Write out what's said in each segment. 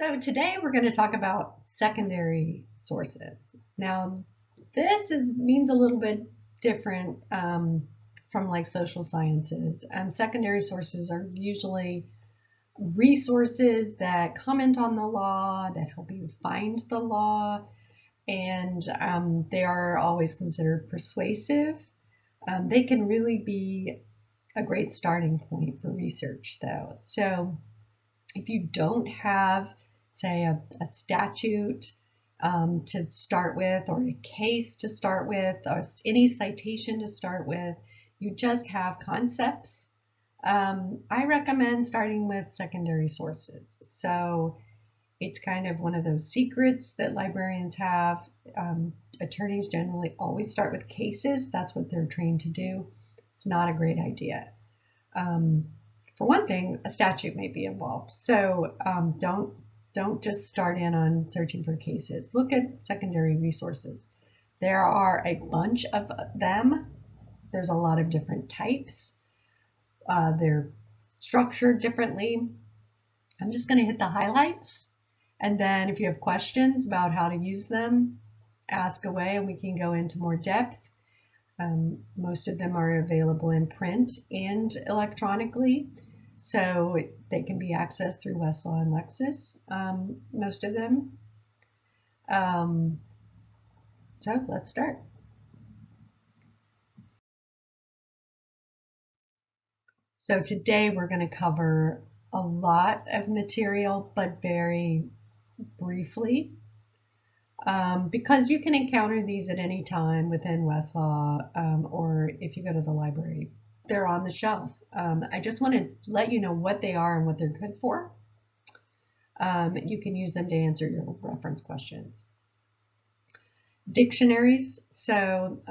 So today we're going to talk about secondary sources. Now, means a little bit different from like social sciences. Secondary sources are usually resources that comment on the law, that help you find the law, and they are always considered persuasive. They can really be a great starting point for research, though. So if you don't have, say, a statute to start with, or a case to start with, or any citation to start with, you just have concepts, I recommend starting with secondary sources. So it's kind of one of those secrets that librarians have. Attorneys generally always start with cases. That's what they're trained to do. It's not a great idea. For one thing, a statute may be involved. So don't just start in on searching for cases. Look at secondary resources. There are a bunch of them. There's a lot of different types. They're structured differently. I'm just going to hit the highlights. And then if you have questions about how to use them, ask away and we can go into more depth. Most of them are available in print and electronically, so they can be accessed through Westlaw and Lexis, most of them. So let's start. So today we're going to cover a lot of material, but very briefly. Because you can encounter these at any time within Westlaw, or if you go to the library, they're on the shelf. I just want to let you know what they are and what they're good for. You can use them to answer your reference questions. Dictionaries, so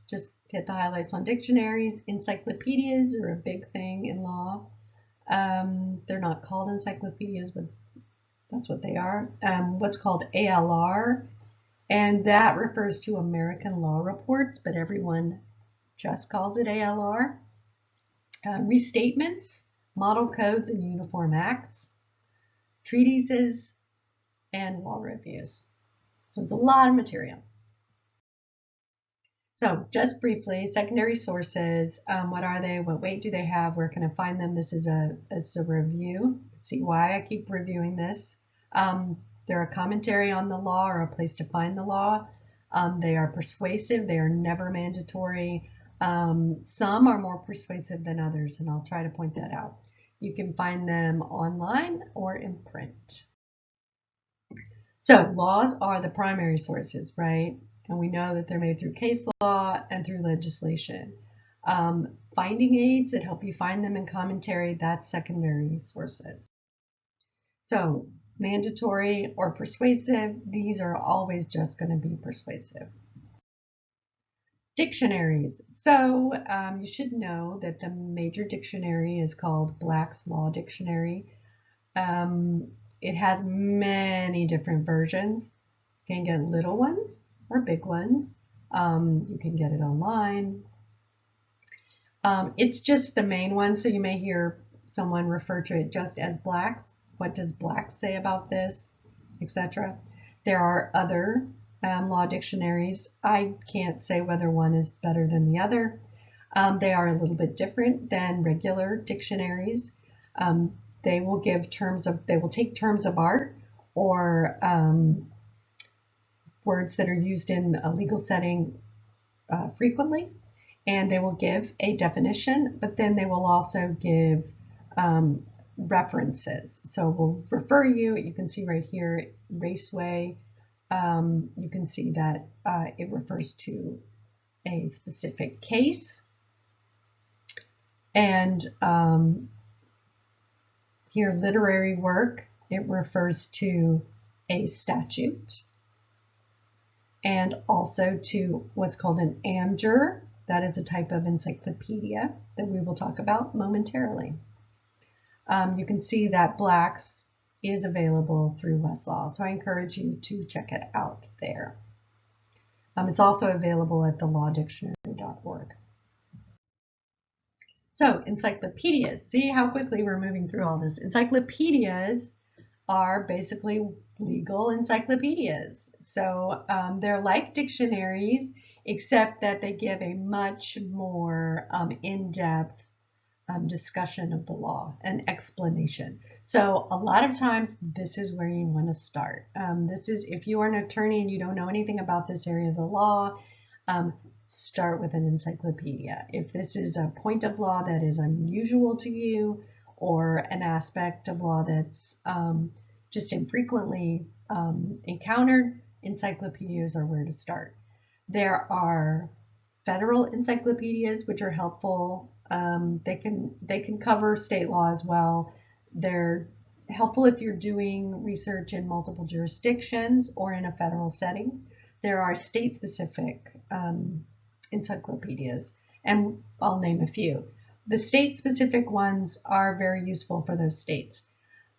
just hit the highlights on dictionaries. Encyclopedias are a big thing in law. They're not called encyclopedias, but that's what they are. What's called ALR, and that refers to American Law Reports, but everyone just calls it ALR. Restatements, model codes and uniform acts, treatises, and law reviews. So it's a lot of material. So just briefly, secondary sources, what are they? What weight do they have? Where can I find them? This is a review. See why I keep reviewing this. They're a commentary on the law or a place to find the law. They are persuasive. They are never mandatory. Some are more persuasive than others, and I'll try to point that out. You can find them online or in print. So laws are the primary sources, right? And we know that they're made through case law and through legislation. Finding aids that help you find them in commentary, that's secondary sources. So mandatory or persuasive, these are always just going to be persuasive. Dictionaries. So you should know that the major dictionary is called Black's Law Dictionary. It has many different versions. You can get little ones or big ones. You can get it online. It's just the main one, so you may hear someone refer to it just as Black's. What does Black's say about this, etc. There are other law dictionaries. I can't say whether one is better than the other. They are a little bit different than regular dictionaries. They will give they will take terms of art or words that are used in a legal setting frequently, and they will give a definition, but then they will also give references. So we'll refer you can see right here, Raceway, you can see that it refers to a specific case. And here, literary work, it refers to a statute. And also to what's called an AmJur. That is a type of encyclopedia that we will talk about momentarily. You can see that Black's is available through Westlaw, so I encourage you to check it out there. It's also available at thelawdictionary.org. So encyclopedias, see how quickly we're moving through all this. Encyclopedias are basically legal encyclopedias. So they're like dictionaries, except that they give a much more in-depth discussion of the law and explanation. So a lot of times this is where you want to start. This is, if you are an attorney and you don't know anything about this area of the law, start with an encyclopedia. If this is a point of law that is unusual to you, or an aspect of law that's just infrequently encountered, encyclopedias are where to start. There are federal encyclopedias which are helpful. They can cover state law as well. They're helpful if you're doing research in multiple jurisdictions or in a federal setting. There are state-specific encyclopedias, and I'll name a few. The state-specific ones are very useful for those states.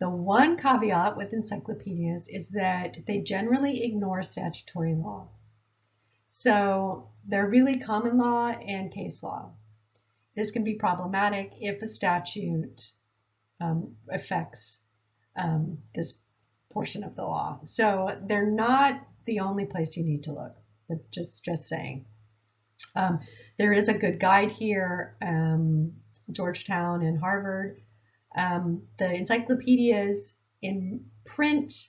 The one caveat with encyclopedias is that they generally ignore statutory law. So they're really common law and case law. This can be problematic if a statute affects this portion of the law. So they're not the only place you need to look, but just saying. There is a good guide here, Georgetown and Harvard. The encyclopedias in print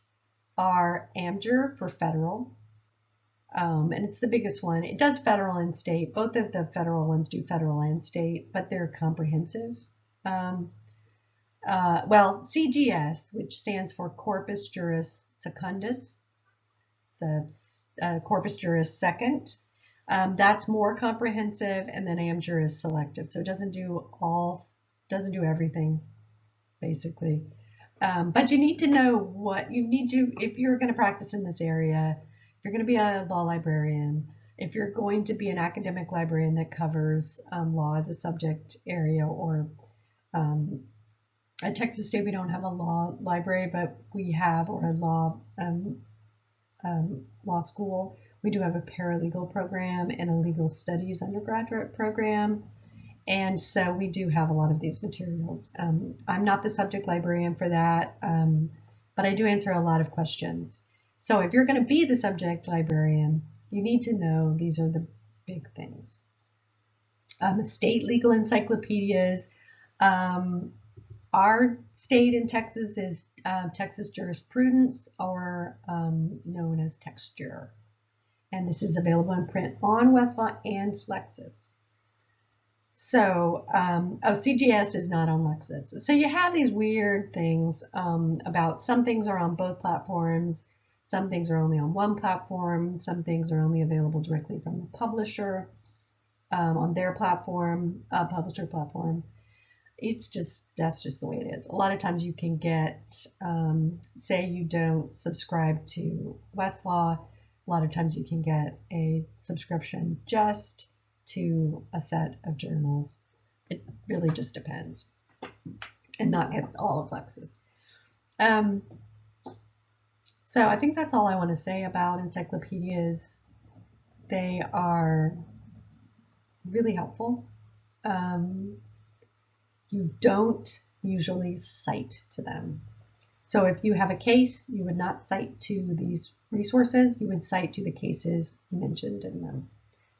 are AmJur for federal, and it's the biggest one. It does federal and state. Both of the federal ones do federal and state, but they're comprehensive. Well, CJS, which stands for Corpus Juris Secundus, that's Corpus Juris Second. That's more comprehensive, and then AmJur is selective, so it doesn't do everything, basically. But you need to know what you need to, if you're going to practice in this area, if you're going to be a law librarian, if you're going to be an academic librarian that covers law as a subject area, or at Texas State we don't have a law library, but we have, or a law school. We do have a paralegal program and a legal studies undergraduate program. And so we do have a lot of these materials. I'm not the subject librarian for that, but I do answer a lot of questions. So if you're going to be the subject librarian, you need to know these are the big things. State legal encyclopedias. Our state in Texas is Texas Jurisprudence, or known as TextJur. And this is available in print on Westlaw and Lexis. So, CJS is not on Lexis. So you have these weird things about some things are on both platforms, some things are only on one platform, some things are only available directly from the publisher on their platform, publisher platform. That's just the way it is. A lot of times you can get, say you don't subscribe to Westlaw, a lot of times you can get a subscription just to a set of journals. It really just depends, and not get all of Lexis. So I think that's all I want to say about encyclopedias. They are really helpful. You don't usually cite to them. So if you have a case, you would not cite to these resources, you would cite to the cases mentioned in them.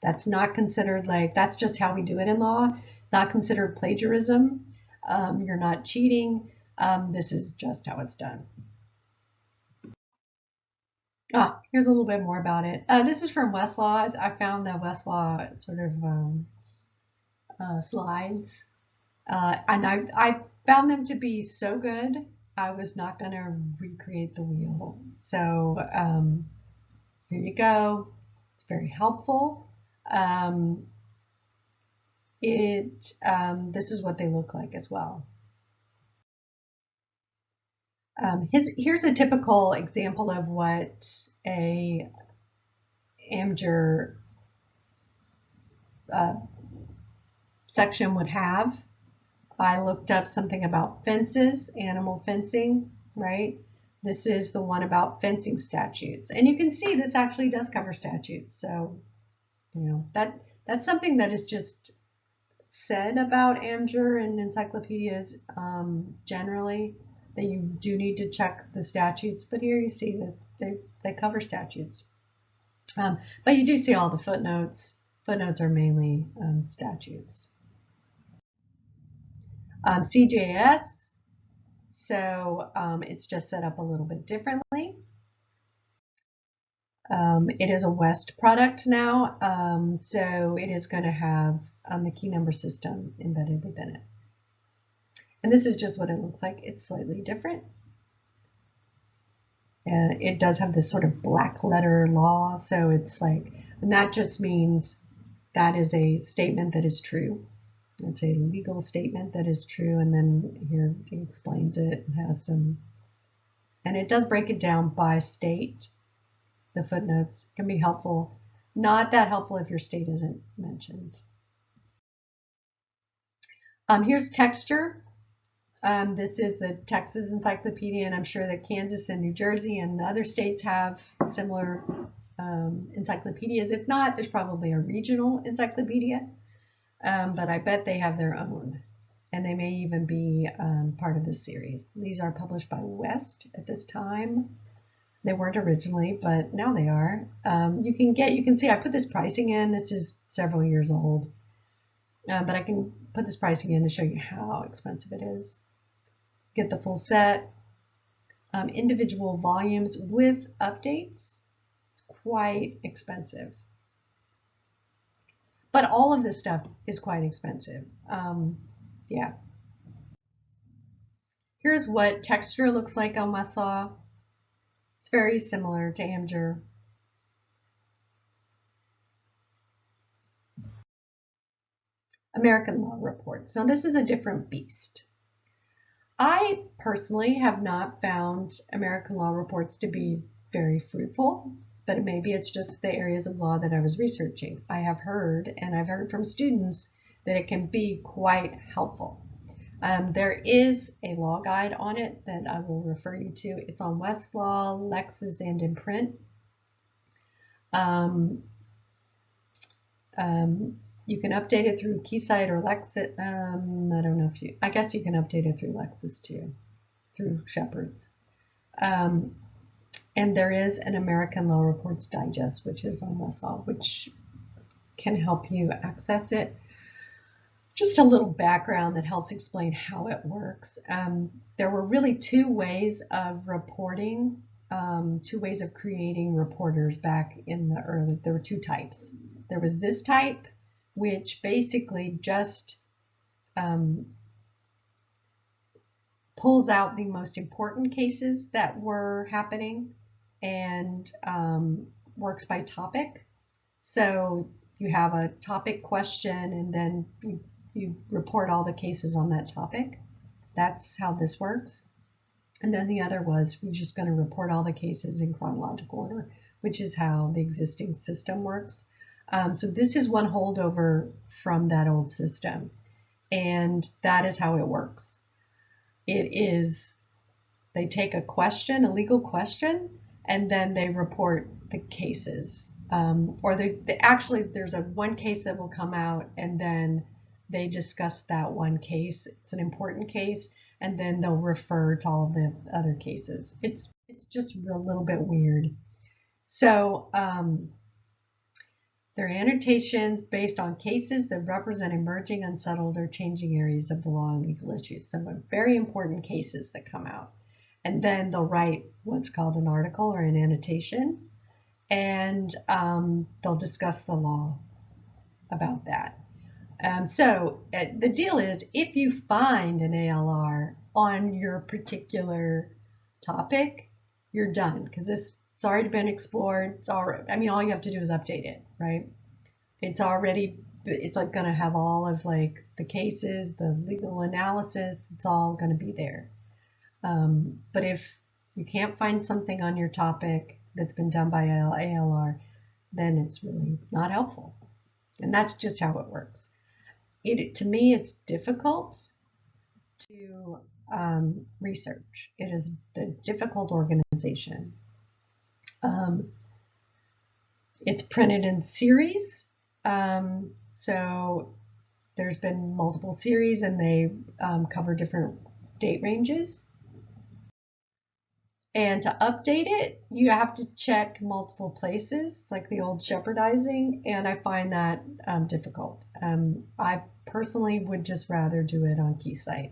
That's not considered, like, that's just how we do it in law, not considered plagiarism. You're not cheating. This is just how it's done. Here's a little bit more about it. This is from Westlaw. I found the Westlaw sort of slides, and I found them to be so good, I was not going to recreate the wheel. So here you go. It's very helpful. This is what they look like as well. Here's a typical example of what a AmJur section would have. I looked up something about fences, animal fencing, right? This is the one about fencing statutes. And you can see this actually does cover statutes. So, that's something that is just said about AmJur and encyclopedias generally. that you do need to check the statutes, but here you see that they cover statutes. But you do see all the footnotes. Footnotes are mainly statutes. CJS, so it's just set up a little bit differently. It is a West product now, so it is going to have the key number system embedded within it. And this is just what it looks like. It's slightly different. And it does have this sort of black letter law, so it's like, and that just means that is a statement that is true. It's a legal statement that is true, and then here it explains it. It has some, and it does break it down by state. The footnotes can be helpful. Not that helpful if your state isn't mentioned. Here's texture. This is the Texas Encyclopedia, and I'm sure that Kansas and New Jersey and other states have similar encyclopedias. If not, there's probably a regional encyclopedia, but I bet they have their own, and they may even be part of this series. These are published by West at this time. They weren't originally, but now they are. You can see I put this pricing in. This is several years old, but I can put this pricing in to show you how expensive it is. Get the full set. Individual volumes with updates. It's quite expensive. But all of this stuff is quite expensive. Yeah. Here's what texture looks like on Westlaw. It's very similar to Amjur. American Law Reports. Now this is a different beast. I personally have not found American Law Reports to be very fruitful, but maybe it's just the areas of law that I was researching. I have heard, and I've heard from students, that it can be quite helpful. There is a law guide on it that I will refer you to. It's on Westlaw, Lexis, and in print. You can update it through Keysight or Lexis. I don't know if you, I guess you can update it through Lexis too, through Shepard's. And there is an American Law Reports Digest, which is on Westlaw, which can help you access it. Just a little background that helps explain how it works. There were really two ways of reporting, two ways of creating reporters back in the early, there were two types. There was this type, which basically just pulls out the most important cases that were happening and works by topic. So you have a topic question and then you report all the cases on that topic. That's how this works. And then the other was we're just going to report all the cases in chronological order, which is how the existing system works. So this is one holdover from that old system, and that is how it works. It is, they take a question, a legal question, and then they report the cases. Or they actually, there's one case that will come out, and then they discuss that one case. It's an important case, and then they'll refer to all the other cases. It's just a little bit weird. So there are annotations based on cases that represent emerging, unsettled, or changing areas of the law and legal issues. Some very important cases that come out. And then they'll write what's called an article or an annotation, and they'll discuss the law about that. So the deal is, if you find an ALR on your particular topic, you're done, because it's already been explored. It's already, I mean, all you have to do is update it, right? It's already, it's like going to have all of like the cases, the legal analysis, it's all going to be there. But if you can't find something on your topic that's been done by ALR, then it's really not helpful. And that's just how it works. To me, it's difficult to research. It is a difficult organization. It's printed in series, so there's been multiple series, and they cover different date ranges. And to update it, you have to check multiple places. It's like the old shepherdizing, and I find that difficult. I personally would just rather do it on Keysight,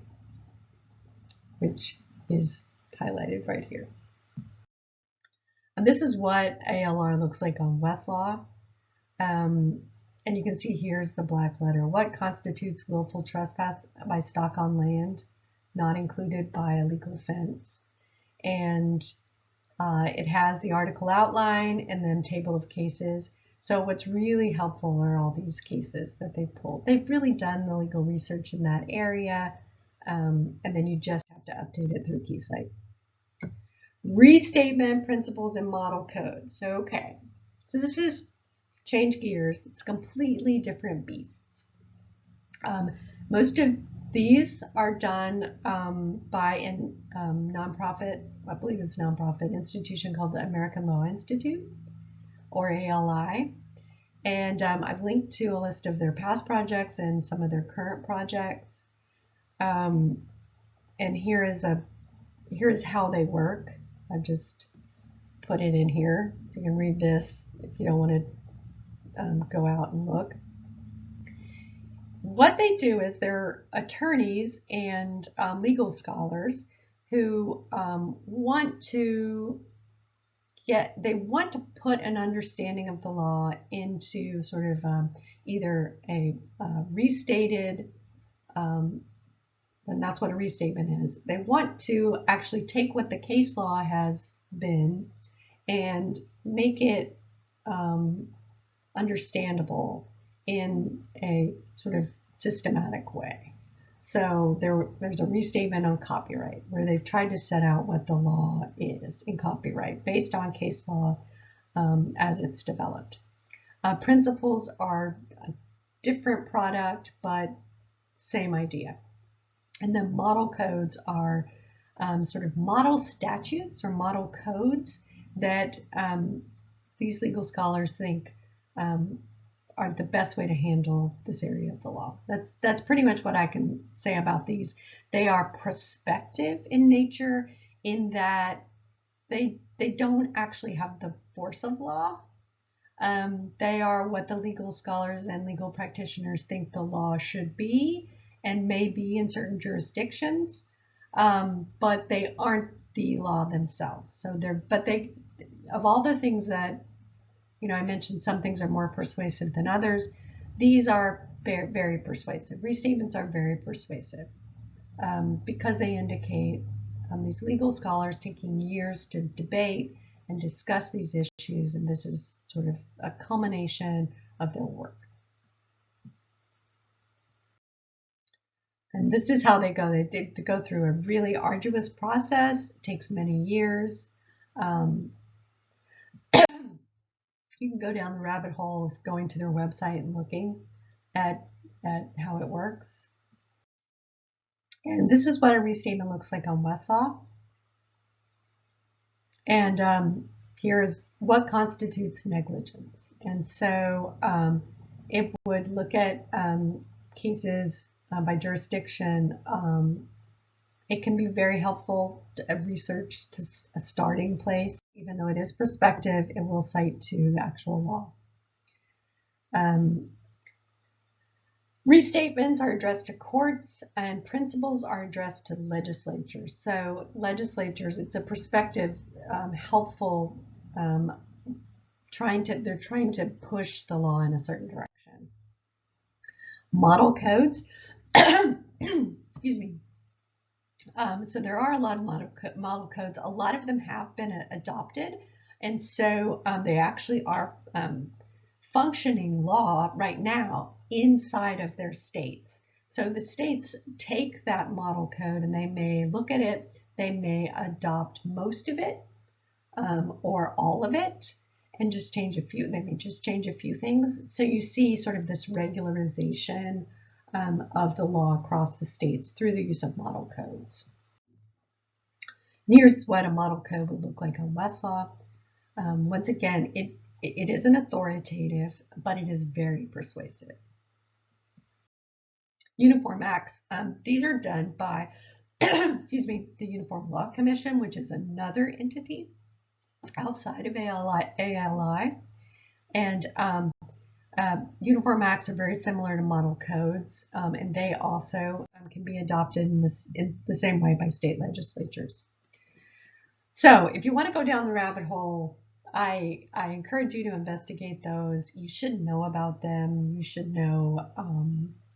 which is highlighted right here. And this is what ALR looks like on Westlaw. And you can see here's the black letter. What constitutes willful trespass by stock on land not included by a legal fence? And it has the article outline and then table of cases. So what's really helpful are all these cases that they pulled. They've really done the legal research in that area, and then you just have to update it through Keysight. Restatement, principles, and model code. So, okay, so this is change gears. It's completely different beasts. Most of these are done by a nonprofit, I believe it's a nonprofit institution called the American Law Institute, or ALI. And I've linked to a list of their past projects and some of their current projects. And here's how they work. I've just put it in here, so you can read this if you don't want to go out and look. What they do is they're attorneys and legal scholars who want to put an understanding of the law into sort of either a restated, and that's what a restatement is. They want to actually take what the case law has been and make it understandable in a sort of systematic way. So there's a restatement on copyright where they've tried to set out what the law is in copyright based on case law as it's developed. Principles are a different product, but same idea. And then model codes are sort of model statutes or model codes that these legal scholars think are the best way to handle this area of the law. That's pretty much what I can say about these. They are prospective in nature in that they don't actually have the force of law. They are what the legal scholars and legal practitioners think the law should be and may be in certain jurisdictions, but they aren't the law themselves. So of all the things that I mentioned, some things are more persuasive than others. These are very, very persuasive. Restatements are very persuasive because they indicate these legal scholars taking years to debate and discuss these issues, and this is sort of a culmination of their work. And this is how they go. They go through a really arduous process. It takes many years. You can go down the rabbit hole of going to their website and looking at how it works. And this is what a restatement looks like on Westlaw. And here's what constitutes negligence. And so it would look at cases by jurisdiction. It can be very helpful to research to a starting place. Even though it is prospective, it will cite to the actual law. Restatements are addressed to courts, and principles are addressed to legislatures. So legislatures, it's a prospective, helpful, they're trying to push the law in a certain direction. Model codes, excuse me. So there are a lot of model codes. A lot of them have been adopted, and so they actually are functioning law right now inside of their states. So the states take that model code and they may look at it, they may adopt most of it or all of it and just change a few. They may just change a few things. So you see sort of this regularization of the law across the states through the use of model codes. And here's what a model code would look like on Westlaw. Once again, it isn't authoritative, but it is very persuasive. Uniform acts. These are done by excuse me, the Uniform Law Commission, which is another entity outside of ALI. And uniform acts are very similar to model codes, and they also can be adopted in the same way by state legislatures. So if you want to go down the rabbit hole, I encourage you to investigate those. You should know about them. You should know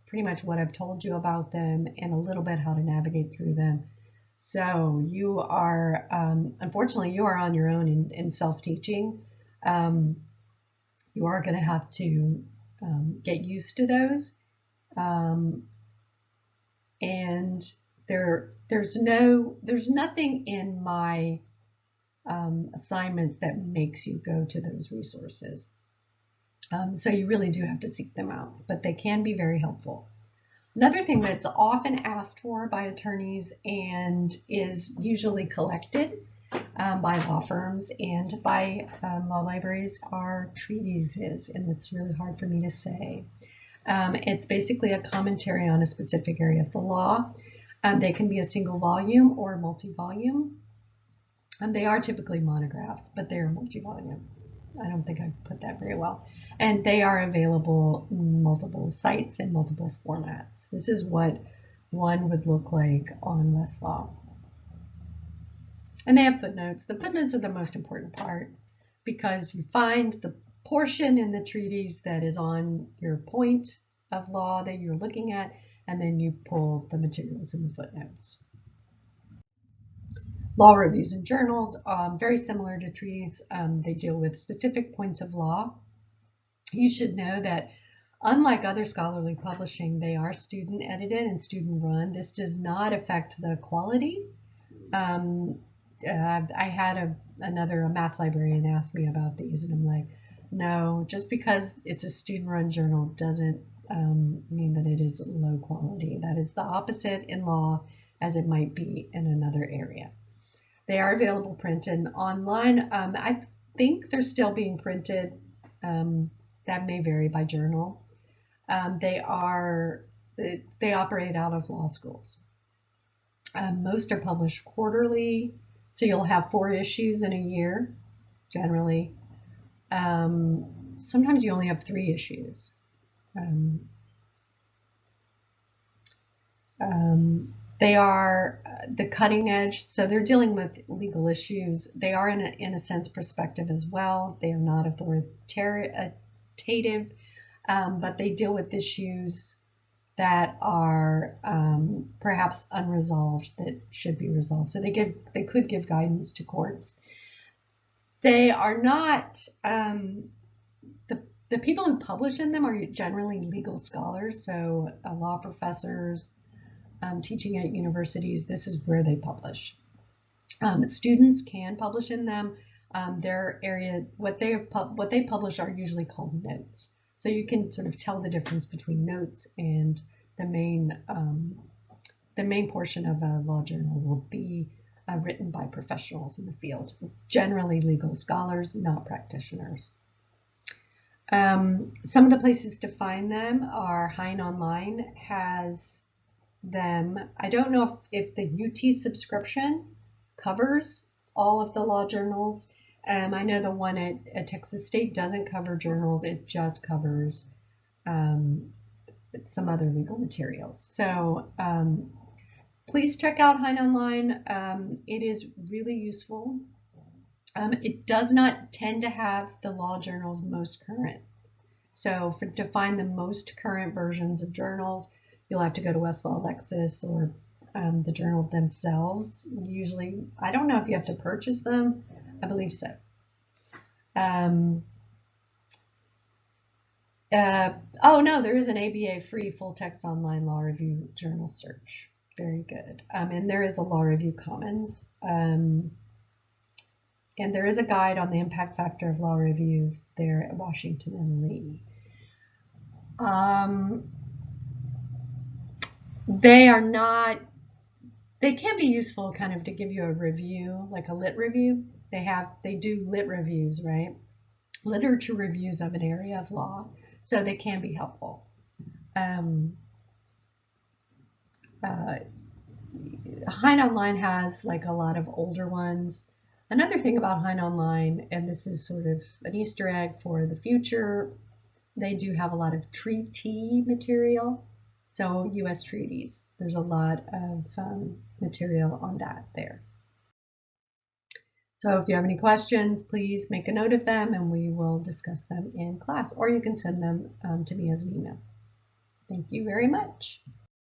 pretty much what I've told you about them and a little bit how to navigate through them. So you are, unfortunately, you are on your own in self-teaching. You are going to have to get used to those. And there's nothing in my assignments that makes you go to those resources. So you really do have to seek them out, but they can be very helpful. Another thing that's often asked for by attorneys and is usually collected by law firms and by law libraries are treatises, and it's really hard for me to say. It's basically a commentary on a specific area of the law. They can be a single volume or multi-volume. They are typically monographs, but they're multi-volume. I don't think I put that very well. And they are available in multiple sites and multiple formats. This is what one would look like on Westlaw. And they have footnotes. The footnotes are the most important part because you find the portion in the treatise that is on your point of law that you're looking at, and then you pull the materials in the footnotes. Law reviews and journals, very similar to treaties. They deal with specific points of law. You should know that unlike other scholarly publishing, they are student edited and student run. This does not affect the quality. I had a math librarian ask me about these, and I'm like, no, just because it's a student run journal doesn't mean that it is low quality. That is the opposite in law as it might be in another area. They are available printed online. I think they're still being printed. That may vary by journal. They operate out of law schools. Most are published quarterly, so you'll have 4 issues in a year, generally. Sometimes you only have 3 issues. They are the cutting edge, so they're dealing with legal issues. They are in a sense perspective as well. They are not authoritative, but they deal with issues that are perhaps unresolved that should be resolved. So they could give guidance to courts. They are not the people who publish in them are generally legal scholars, so law professors. Teaching at universities, this is where they publish. Students can publish in them. Their area, what they publish are usually called notes. So you can sort of tell the difference between notes and the main portion of a law journal will be written by professionals in the field, generally legal scholars, not practitioners. Some of the places to find them are Hein Online has them. I don't know if the UT subscription covers all of the law journals. I know the one at Texas State doesn't cover journals. It just covers some other legal materials. So please check out Hein Online. It is really useful. It does not tend to have the law journals most current. So to find the most current versions of journals, you'll have to go to Westlaw Lexis or the journal themselves. Usually, I don't know if you have to purchase them. I believe so. Oh no, there is an ABA free full text online law review journal search. Very good. And there is a Law Review Commons. And there is a guide on the impact factor of law reviews there at Washington and Lee. They can be useful kind of to give you a review, like a lit review. They do lit reviews, right? Literature reviews of an area of law. So they can be helpful. Hein Online has like a lot of older ones. Another thing about Hein Online, and this is sort of an Easter egg for the future, they do have a lot of treaty material. So US treaties, there's a lot of material on that there. So if you have any questions, please make a note of them and we will discuss them in class, or you can send them to me as an email. Thank you very much.